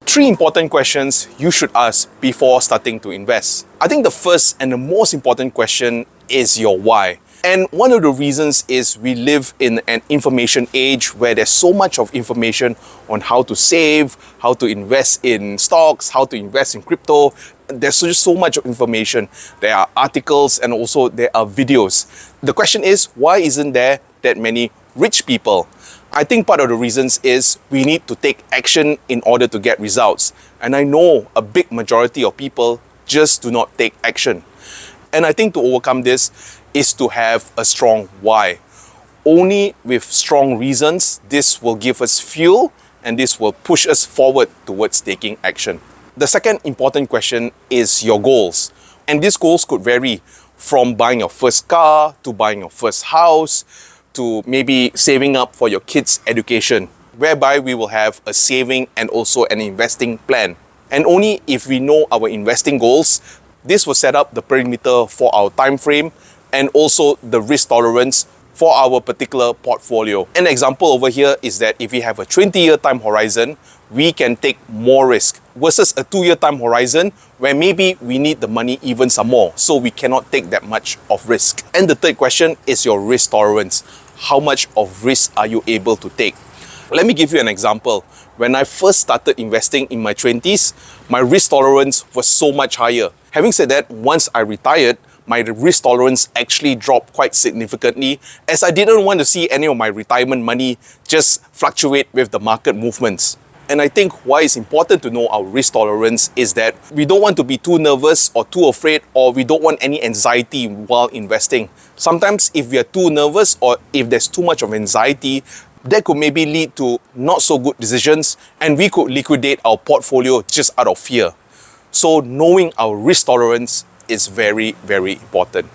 Three important questions you should ask before starting to invest. I think the first and the most important question is your why. And one of the reasons is we live in an information age where there's so much of information on how to save, how to invest in stocks, how to invest in crypto. There's just so much of information. There are articles and also there are videos. The question is, why isn't there that many rich people? I think part of the reasons is we need to take action in order to get results. And I know a big majority of people just do not take action. And I think to overcome this is to have a strong why. Only with strong reasons, this will give us fuel and this will push us forward towards taking action. The second important question is your goals. And these goals could vary from buying your first car to buying your first house to maybe saving up for your kids' education, whereby we will have a saving and also an investing plan. And only if we know our investing goals, this will set up the perimeter for our time frame and also the risk tolerance for our particular portfolio. An example over here is that if we have a 20-year time horizon, we can take more risk versus a 2-year time horizon where maybe we need the money even some more, so we cannot take that much of risk. And the third question is your risk tolerance. How much of risk are you able to take? Let me give you an example. When I first started investing in my 20s, my risk tolerance was so much higher. Having said that, once I retired, my risk tolerance actually dropped quite significantly as I didn't want to see any of my retirement money just fluctuate with the market movements. And I think why it's important to know our risk tolerance is that we don't want to be too nervous or too afraid, or we don't want any anxiety while investing. Sometimes if we are too nervous or if there's too much of anxiety, that could maybe lead to not so good decisions and we could liquidate our portfolio just out of fear. So knowing our risk tolerance is very, very important.